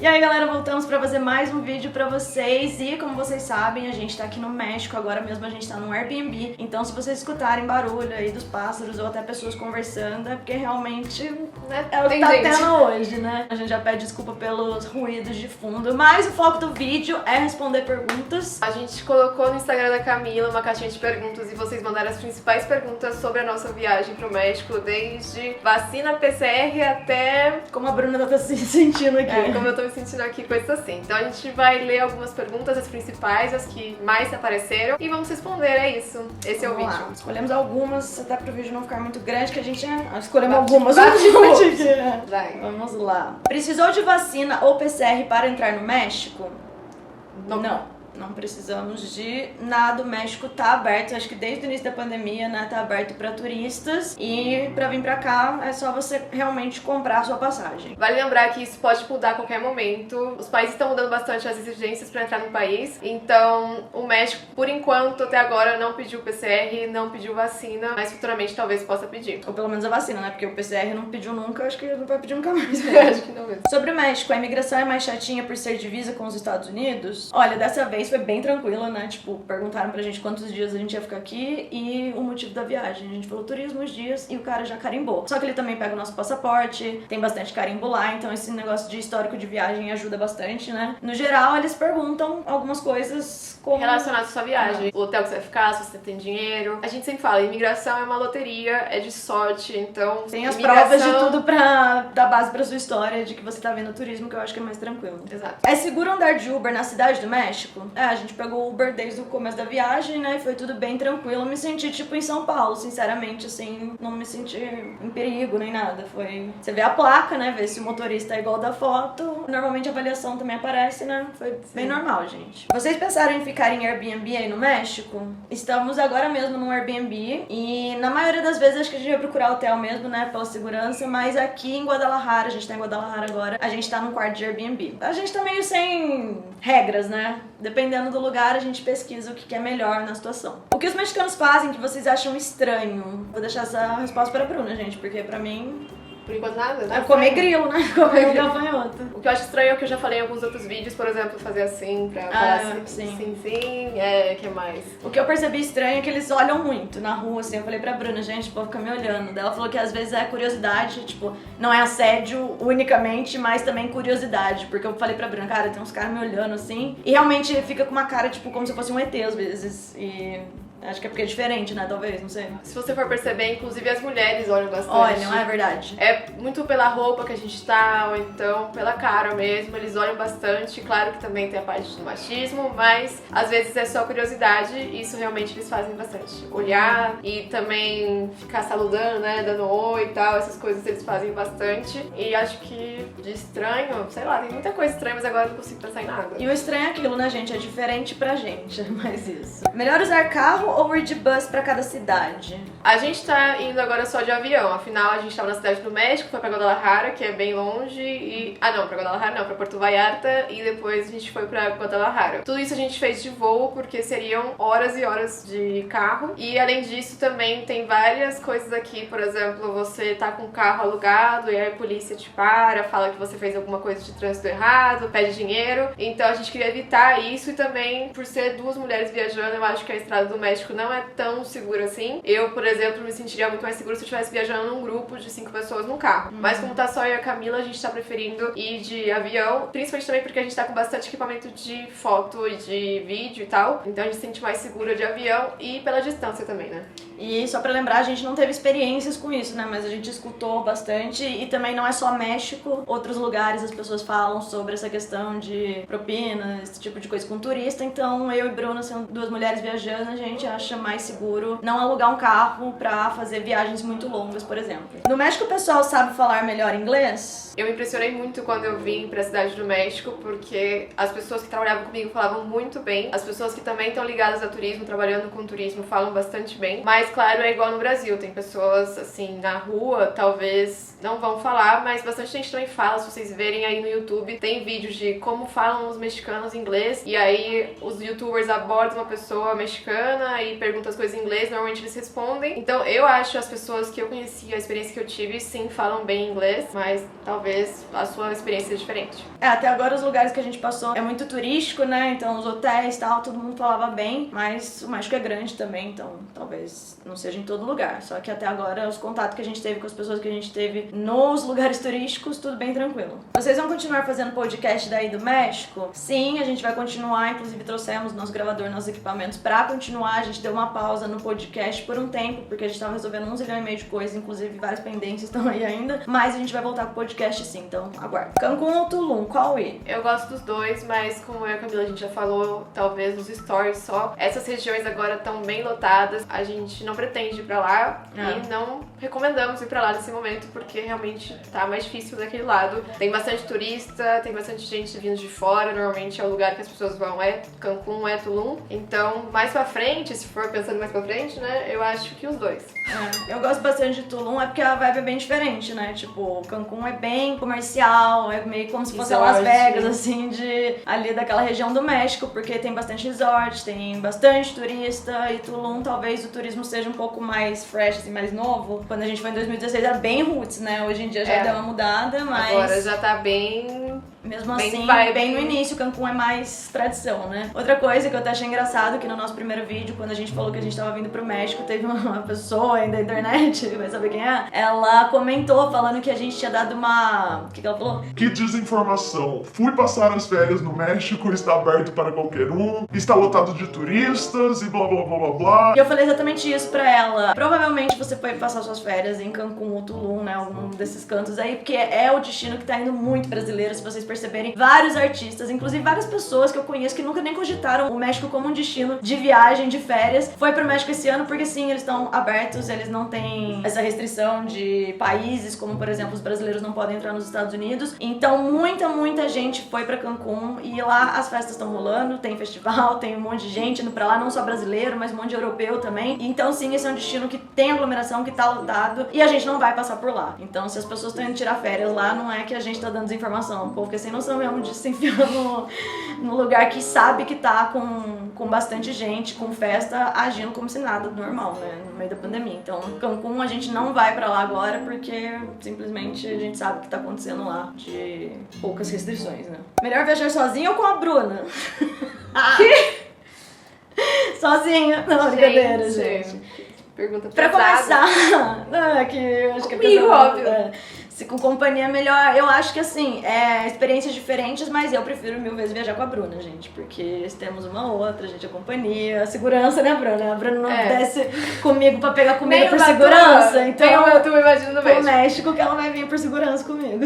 E aí galera, voltamos pra fazer mais um vídeo pra vocês e como vocês sabem, a gente tá aqui no México, agora mesmo a gente tá num Airbnb, então se vocês escutarem barulho aí dos pássaros ou até pessoas conversando, é porque realmente é o que tá tendo hoje, né? A gente já pede desculpa pelos ruídos de fundo, mas o foco do vídeo é responder perguntas. A gente colocou no Instagram da Camila uma caixinha de perguntas e vocês mandaram as principais perguntas sobre a nossa viagem pro México, desde vacina PCR até... Como a Bruna tá se sentindo aqui. Como eu tô me sentindo aqui, coisas assim. Então a gente vai ler algumas perguntas, as principais, as que mais apareceram, e vamos responder, é isso. Esse é o vídeo. Escolhemos algumas, até pro vídeo não ficar muito grande, que a gente escolhemos Vamos algumas. Vai. Vamos lá. Precisou de vacina ou PCR para entrar no México? Não precisamos de nada, o México tá aberto, acho que desde o início da pandemia, né, tá aberto pra turistas e pra vir pra cá é só você realmente comprar a sua passagem. Vale lembrar que isso pode mudar a qualquer momento, os países estão mudando bastante as exigências pra entrar no país, então o México, por enquanto, até agora, não pediu PCR, não pediu vacina, mas futuramente talvez possa pedir. Ou pelo menos a vacina, né, porque o PCR não pediu nunca, acho que não vai pedir nunca mais. Acho que não mesmo. Sobre o México, a imigração é mais chatinha por ser divisa com os Estados Unidos? Olha, dessa vez foi bem tranquila, né? Tipo, perguntaram pra gente quantos dias a gente ia ficar aqui e o motivo da viagem. A gente falou turismo, os dias, e o cara já carimbou. Só que ele também pega o nosso passaporte, tem bastante carimbo lá, então esse negócio de histórico de viagem ajuda bastante, né? No geral, eles perguntam algumas coisas como... relacionadas à sua viagem, o hotel que você vai ficar, se você tem dinheiro. A gente sempre fala, imigração é uma loteria, é de sorte, então... Tem as provas de tudo pra dar base pra sua história, de que você tá vendo turismo, que eu acho que é mais tranquilo. Exato. É seguro andar de Uber na cidade do México? A gente pegou o Uber desde o começo da viagem, né, e foi tudo bem tranquilo. Eu me senti tipo em São Paulo, sinceramente, assim, não me senti em perigo nem nada. Foi... Você vê a placa, né, vê se o motorista é igual da foto. Normalmente a avaliação também aparece, né, foi bem normal, gente. Vocês pensaram em ficar em Airbnb aí no México? Estamos agora mesmo num Airbnb e na maioria das vezes acho que a gente vai procurar hotel mesmo, né, pela segurança, mas aqui em Guadalajara, a gente tá em Guadalajara agora, a gente tá num quarto de Airbnb. A gente tá meio sem regras, né, dependendo do lugar a gente pesquisa o que é melhor na situação. O que os mexicanos fazem que vocês acham estranho? Vou deixar essa resposta pra Bruna, gente, porque pra mim... Por enquanto nada, né? É comer grilo, né? Comer um gafanhoto. O que eu acho estranho é o que eu já falei em alguns outros vídeos, por exemplo, fazer assim pra falar sim, que mais? O que eu percebi estranho é que eles olham muito na rua, assim, eu falei pra Bruna, gente, o povo fica me olhando. Daí ela falou que às vezes é curiosidade, tipo, não é assédio unicamente, mas também curiosidade, porque eu falei pra Bruna, cara, tem uns caras me olhando assim, e realmente fica com uma cara, tipo, como se fosse um ET às vezes, e... Acho que é porque é diferente, né? Talvez, não sei. Se você for perceber, inclusive as mulheres olham bastante. Olham, é verdade. É muito pela roupa que a gente tá, ou então pela cara mesmo. Eles olham bastante. Claro que também tem a parte do machismo, mas às vezes é só curiosidade e isso realmente eles fazem bastante. Olhar e também ficar saludando, né? Dando oi e tal. Essas coisas eles fazem bastante. E acho que de estranho, sei lá, tem muita coisa estranha, mas agora eu não consigo pensar em nada. E o estranho é aquilo, né, gente? É diferente pra gente, mas isso. Melhor usar carro ou ir de bus pra cada cidade? A gente tá indo agora só de avião, afinal a gente tava na cidade do México, foi pra Guadalajara, que é bem longe, e... Ah não, pra Guadalajara não, pra Porto Vallarta, e depois a gente foi pra Guadalajara. Tudo isso a gente fez de voo, porque seriam horas e horas de carro, e além disso também tem várias coisas aqui, por exemplo, você tá com o carro alugado, e aí a polícia te para, fala que você fez alguma coisa de trânsito errado, pede dinheiro, então a gente queria evitar isso, e também, por ser duas mulheres viajando, eu acho que a estrada do México não é tão seguro assim. Eu, por exemplo, me sentiria muito mais seguro se eu estivesse viajando num grupo de 5 pessoas num carro. Mas como tá só eu e a Camila, a gente tá preferindo ir de avião, principalmente também porque a gente tá com bastante equipamento de foto e de vídeo e tal. Então a gente se sente mais segura de avião e pela distância também, né? E só pra lembrar, a gente não teve experiências com isso, né? Mas a gente escutou bastante e também não é só México. Outros lugares as pessoas falam sobre essa questão de propina, esse tipo de coisa com turista. Então eu e Bruna, sendo duas mulheres viajando, a gente acha mais seguro não alugar um carro pra fazer viagens muito longas, por exemplo. No México o pessoal sabe falar melhor inglês? Eu me impressionei muito quando eu vim pra cidade do México, porque as pessoas que trabalhavam comigo falavam muito bem. As pessoas que também estão ligadas a turismo, trabalhando com turismo, falam bastante bem. Mas Mas, claro, é igual no Brasil. Tem pessoas, assim, na rua, talvez não vão falar, mas bastante gente também fala. Se vocês verem aí no YouTube, tem vídeos de como falam os mexicanos inglês. E aí, os youtubers abordam uma pessoa mexicana e perguntam as coisas em inglês. Normalmente, eles respondem. Então, eu acho as pessoas que eu conheci, a experiência que eu tive, sim, falam bem inglês. Mas, talvez, a sua experiência seja diferente. Até agora, os lugares que a gente passou é muito turístico, né? Então, os hotéis e tal, todo mundo falava bem. Mas o México é grande também, então talvez não seja em todo lugar. Só que até agora, os contatos que a gente teve com as pessoas que a gente teve nos lugares turísticos, tudo bem tranquilo. Vocês vão continuar fazendo podcast daí do México? Sim, a gente vai continuar. Inclusive, trouxemos nosso gravador, nossos equipamentos pra continuar. A gente deu uma pausa no podcast por um tempo, porque a gente tava resolvendo 1,5 zilhão de coisas, inclusive várias pendências estão aí ainda. Mas a gente vai voltar pro podcast sim, então aguarda. Cancún ou Tulum, qual ir? Eu gosto dos dois, mas como eu e a Camila a gente já falou, talvez nos stories só, essas regiões agora estão bem lotadas, a gente não pretende ir pra lá e não recomendamos ir pra lá nesse momento, porque realmente tá mais difícil daquele lado. Tem bastante turista, tem bastante gente vindo de fora, normalmente é o lugar que as pessoas vão, é Cancún, é Tulum. Então, mais pra frente, se for pensando mais pra frente, né, eu acho que os dois. Eu gosto bastante de Tulum, é porque a vibe é bem diferente, né? Tipo, Cancún é bem comercial, é meio como se fosse Las Vegas, assim, ali daquela região do México, porque tem bastante resort, tem bastante turista, e Tulum talvez o turismo seja um pouco mais fresh, assim, mais novo. Quando a gente foi em 2016 era bem roots, né? Hoje em dia já deu uma mudada, mas... Agora já tá bem... Mesmo assim, bem no início, Cancún é mais tradição, né? Outra coisa que eu até achei engraçado, que no nosso primeiro vídeo, quando a gente falou que a gente tava vindo pro México, teve uma pessoa aí da internet, vai saber quem é, ela comentou falando que a gente tinha dado uma... O que ela falou? Que desinformação. Fui passar as férias no México, está aberto para qualquer um, está lotado de turistas e blá blá blá blá blá. E eu falei exatamente isso pra ela. Provavelmente você foi passar suas férias em Cancún ou Tulum, né? Algum desses cantos aí, porque é o destino que tá indo muito brasileiro, se vocês perceberem. Vários artistas, inclusive várias pessoas que eu conheço que nunca nem cogitaram o México como um destino de viagem, de férias, foi pro México esse ano, porque sim, eles estão abertos, eles não têm essa restrição de países, como por exemplo, os brasileiros não podem entrar nos Estados Unidos. Então muita gente foi pra Cancún e lá as festas estão rolando, tem festival, tem um monte de gente indo pra lá, não só brasileiro, mas um monte de europeu também. Então sim, esse é um destino que tem aglomeração, que tá lotado e a gente não vai passar por lá. Então se as pessoas estão indo tirar férias lá, não é que a gente tá dando desinformação, o povo fica sem noção mesmo de se enfiar no lugar que sabe que tá com bastante gente, com festa, agindo como se nada normal, né, no meio da pandemia. Então Cancún a gente não vai pra lá agora porque simplesmente a gente sabe o que tá acontecendo lá, de poucas restrições, né. Melhor viajar sozinha ou com a Bruna? Sozinha? Não, brincadeira, gente. Pergunta pra pesada. Começar, que eu acho que comigo, óbvio. Se com companhia é melhor, eu acho que assim, experiências diferentes, mas eu prefiro 1000 vezes viajar com a Bruna, gente, porque temos uma outra, a gente é companhia, segurança, né, Bruna? A Bruna não desce comigo pra pegar comida por segurança, então eu tô imaginando pro México que ela vai vir por segurança comigo.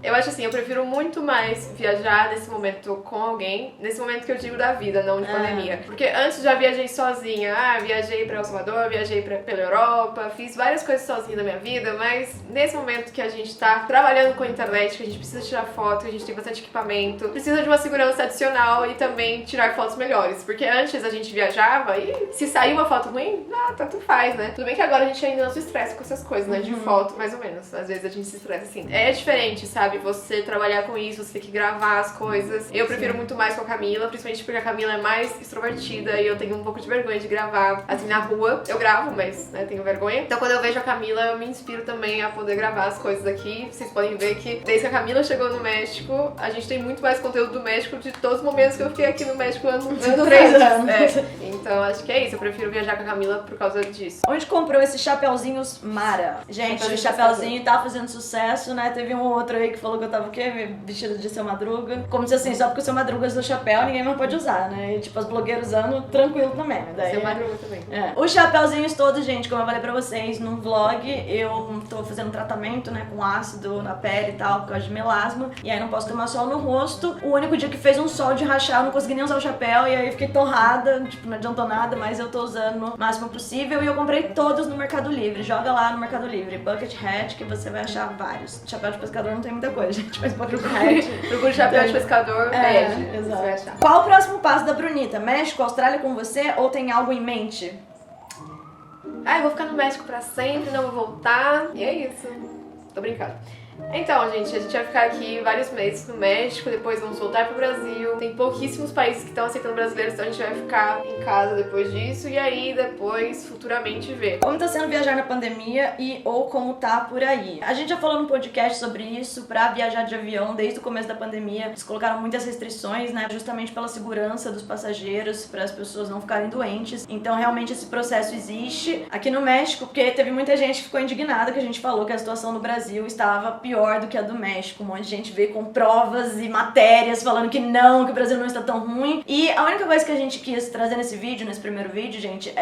Eu acho assim, eu prefiro muito mais viajar nesse momento com alguém, nesse momento que eu digo da vida, não de pandemia. Porque antes já viajei sozinha, viajei pra El Salvador, viajei pela Europa, fiz várias coisas sozinha na minha vida, mas nesse momento que a gente tá trabalhando com a internet, que a gente precisa tirar foto, que a gente tem bastante equipamento, precisa de uma segurança adicional e também tirar fotos melhores. Porque antes a gente viajava e se sair uma foto ruim, tanto faz, né? Tudo bem que agora a gente ainda não se estressa com essas coisas, né? De foto, mais ou menos. Às vezes a gente se estressa assim. É diferente, sabe? Você trabalhar com isso, você ter que gravar as coisas. Eu prefiro muito mais com a Camila, principalmente porque a Camila é mais extrovertida e eu tenho um pouco de vergonha de gravar assim na rua. Eu gravo, mas né, tenho vergonha. Então quando eu vejo a Camila, eu me inspiro também a poder gravar as coisas aqui. Vocês podem ver que desde que a Camila chegou no México, a gente tem muito mais conteúdo do México de todos os momentos que eu fiquei aqui no México ano 3 anos. Então acho que é isso, eu prefiro viajar com a Camila por causa disso. Onde comprou esses chapeuzinhos Mara? Gente, o chapeuzinho tá fazendo sucesso, né? Teve um outro aí que falou que eu tava o quê? Vestido de Seu Madruga. Como se assim, só porque o Seu Madruga usa o chapéu, ninguém mais pode usar, né? E tipo, as blogueiras usando, tranquilo também. Daí, Seu Madruga também. Os chapeuzinhos todos, gente, como eu falei pra vocês no vlog, eu tô fazendo um tratamento, né, com ácido na pele e tal, por causa de melasma. E aí não posso tomar sol no rosto. O único dia que fez um sol de rachar, eu não consegui nem usar o chapéu. E aí fiquei torrada, tipo, não adiantou nada, mas eu tô usando o máximo possível. E eu comprei todos no Mercado Livre. Joga lá no Mercado Livre, Bucket Hat, que você vai achar vários. Chapéu de pescador não tem muita coisa, gente, mas Bucket Hat. Procura chapéu de pescador, bege. Exato. Você vai achar. Qual o próximo passo da Brunita? México, Austrália com você ou tem algo em mente? eu vou ficar no México pra sempre, não vou voltar. E é isso. Tô brincando. Então, gente, a gente vai ficar aqui vários meses no México, depois vamos voltar pro Brasil. Tem pouquíssimos países que estão aceitando brasileiros, então a gente vai ficar em casa depois disso e aí depois, futuramente, ver. Como tá sendo viajar na pandemia ou como tá por aí. A gente já falou no podcast sobre isso, pra viajar de avião desde o começo da pandemia. Eles colocaram muitas restrições, né, justamente pela segurança dos passageiros, para as pessoas não ficarem doentes. Então, realmente, esse processo existe aqui no México, porque teve muita gente que ficou indignada que a gente falou que a situação no Brasil estava pior do que a do México. Um monte de gente veio com provas e matérias falando que não, que o Brasil não está tão ruim. E a única coisa que a gente quis trazer nesse vídeo, nesse primeiro vídeo, gente,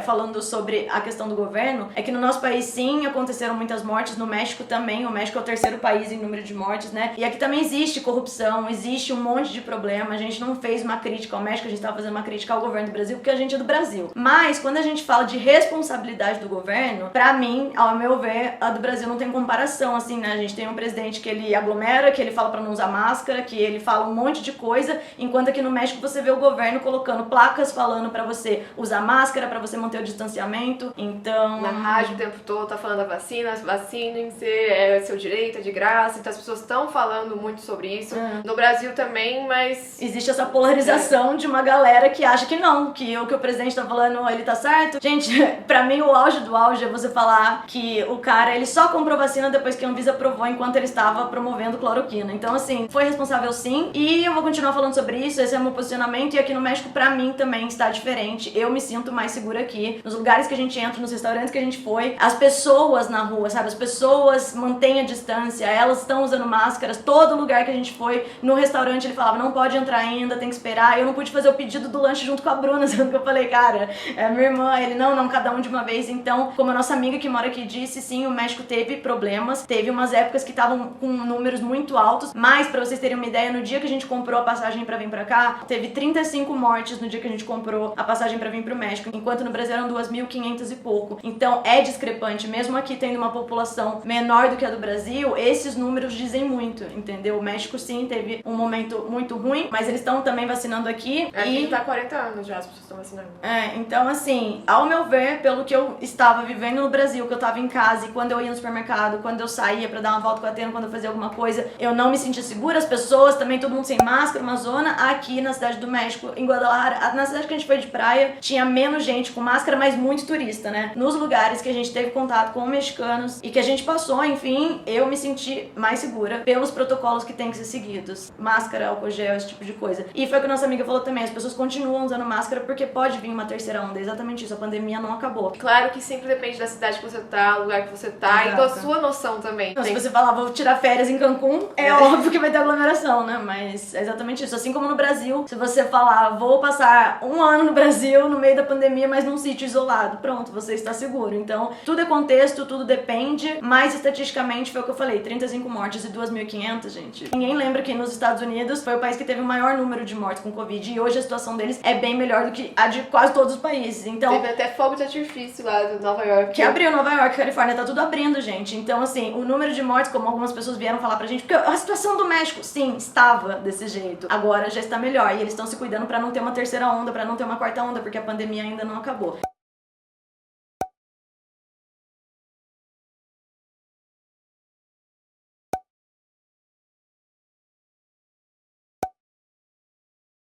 falando sobre a questão do governo, é que no nosso país sim aconteceram muitas mortes, no México também. O México é o terceiro país em número de mortes, né? E aqui também existe corrupção, existe um monte de problema. A gente não fez uma crítica ao México, a gente estava fazendo uma crítica ao governo do Brasil, porque a gente é do Brasil. Mas quando a gente fala de responsabilidade do governo, pra mim, ao meu ver, a do Brasil não tem comparação, assim, né? A gente tem um presidente que ele aglomera, que ele fala pra não usar máscara, que ele fala um monte de coisa, enquanto aqui no México você vê o governo colocando placas falando pra você usar máscara, pra você manter o distanciamento. Então... Na rádio o tempo todo tá falando da vacina, vacinem-se, é seu direito, é de graça. Então as pessoas estão falando muito sobre isso. No Brasil também, mas... Existe essa polarização de uma galera que acha que não, que o que o presidente tá falando, ele tá certo. Gente, pra mim o auge do auge é você falar que o cara, ele só comprou vacina depois que a Anvisa aprovou, enquanto ele estava promovendo cloroquina. Então, assim, foi responsável sim, e eu vou continuar falando sobre isso, esse é o meu posicionamento, e aqui no México, pra mim, também está diferente. Eu me sinto mais segura aqui, nos lugares que a gente entra, nos restaurantes que a gente foi, as pessoas na rua, sabe? As pessoas mantêm a distância, elas estão usando máscaras, todo lugar que a gente foi, no restaurante ele falava, não pode entrar ainda, tem que esperar. Eu não pude fazer o pedido do lanche junto com a Bruna, sendo que eu falei, cara, é minha irmã, ele, não, cada um de uma vez. Então, como a nossa amiga que mora aqui disse, sim, o México teve problemas, teve umas épocas que estavam com números muito altos, mas pra vocês terem uma ideia, no dia que a gente comprou a passagem pra vir pra cá, teve 35 mortes no dia que a gente comprou a passagem pra vir pro México, enquanto no Brasil eram 2.500 e pouco. Então é discrepante, mesmo aqui tendo uma população menor do que a do Brasil, esses números dizem muito, entendeu? O México sim teve um momento muito ruim, mas eles estão também vacinando aqui. Aqui tá 40 anos já, as pessoas estão vacinando. Então assim, ao meu ver, pelo que eu estava vivendo no Brasil, que eu tava em casa e quando eu ia no supermercado, quando eu saía pra dar uma volta com a Atena, quando eu fazia alguma coisa, eu não me sentia segura, as pessoas também, todo mundo sem máscara, uma zona. Aqui na cidade do México, em Guadalajara, na cidade que a gente foi de praia, tinha menos gente com máscara, mas muito turista, né? Nos lugares que a gente teve contato com mexicanos e que a gente passou, enfim, eu me senti mais segura pelos protocolos que tem que ser seguidos. Máscara, álcool gel, esse tipo de coisa. E foi o que a nossa amiga falou também, as pessoas continuam usando máscara porque pode vir uma terceira onda, exatamente isso, a pandemia não acabou. Claro que sempre depende da cidade que você tá, do lugar que você tá, Exato. e da sua noção também. Então, se você falar, vou tirar férias em Cancún, é óbvio que vai ter aglomeração, né? Mas é exatamente isso. Assim como no Brasil, se você falar, vou passar um ano no Brasil, no meio da pandemia, mas num sítio isolado, pronto, você está seguro. Então, tudo é contexto, tudo depende, mas estatisticamente foi o que eu falei, 35 mortes e 2.500, gente. Ninguém lembra que nos Estados Unidos foi o país que teve o maior número de mortes com Covid, e hoje a situação deles é bem melhor do que a de quase todos os países. Então, teve até fogo de artifício lá de Nova York. Que abriu Nova York, Califórnia, tá tudo abrindo, gente. Então, assim, o número de mortes, como algumas pessoas vieram falar pra gente, porque a situação do México, sim, estava desse jeito. Agora já está melhor, e eles estão se cuidando pra não ter uma terceira onda, pra não ter uma quarta onda, porque a pandemia ainda não acabou.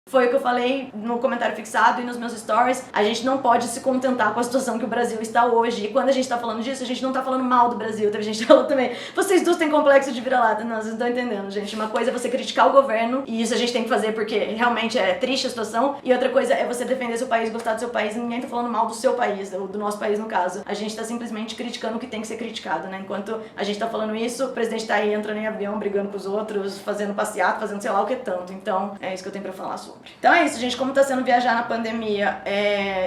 Foi o que eu falei no comentário fixado e nos meus stories. A gente não pode se contentar com a situação que o Brasil está hoje. E quando a gente tá falando disso, a gente não tá falando mal do Brasil. Teve gente que falou também, vocês duas têm complexo de vira-lata. Não, vocês não estão entendendo, gente. Uma coisa é você criticar o governo, e isso a gente tem que fazer porque realmente é triste a situação. E outra coisa é você defender seu país, gostar do seu país. E ninguém tá falando mal do seu país, ou do nosso país no caso. A gente tá simplesmente criticando o que tem que ser criticado, né? Enquanto a gente tá falando isso, o presidente tá aí entrando em avião, brigando com os outros, fazendo passeata, fazendo sei lá o que tanto. Então, é isso que eu tenho pra falar sobre. Então é isso, gente, como tá sendo viajar na pandemia,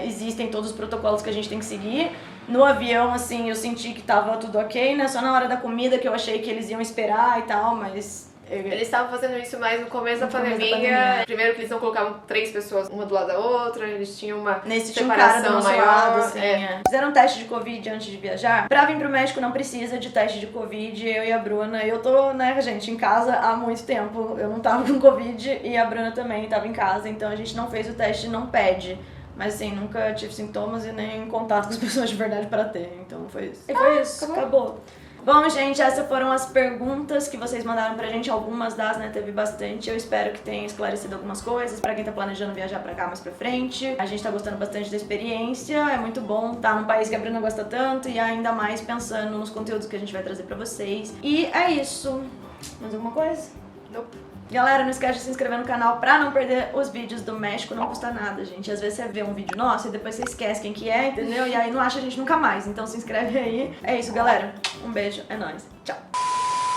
existem todos os protocolos que a gente tem que seguir. No avião, assim, eu senti que tava tudo ok, né? Só na hora da comida que eu achei que eles iam esperar e tal, mas... Eles estavam fazendo isso mais no começo da pandemia. Primeiro que eles não colocavam 3 pessoas uma do lado da outra, eles tinham uma separação maior. Lado, assim, Fizeram um teste de Covid antes de viajar. Pra vir pro México não precisa de teste de Covid, eu e a Bruna. Eu tô, né, gente, em casa há muito tempo. Eu não tava com Covid e a Bruna também tava em casa, então a gente não fez o teste, não pede Mas assim, nunca tive sintomas e nem contato com as pessoas de verdade para ter. Então foi isso. E foi isso, acabou. Bom, gente, essas foram as perguntas que vocês mandaram pra gente. Algumas das, né, teve bastante. Eu espero que tenha esclarecido algumas coisas pra quem tá planejando viajar pra cá mais pra frente. A gente tá gostando bastante da experiência. É muito bom estar num país que a Bruna gosta tanto e ainda mais pensando nos conteúdos que a gente vai trazer pra vocês. E é isso. Mais alguma coisa? Não. Galera, não esquece de se inscrever no canal pra não perder os vídeos do México, não custa nada, gente. Às vezes você vê um vídeo nosso e depois você esquece quem que é, entendeu? E aí não acha a gente nunca mais. Então se inscreve aí. É isso, galera. Um beijo, é nóis. Tchau.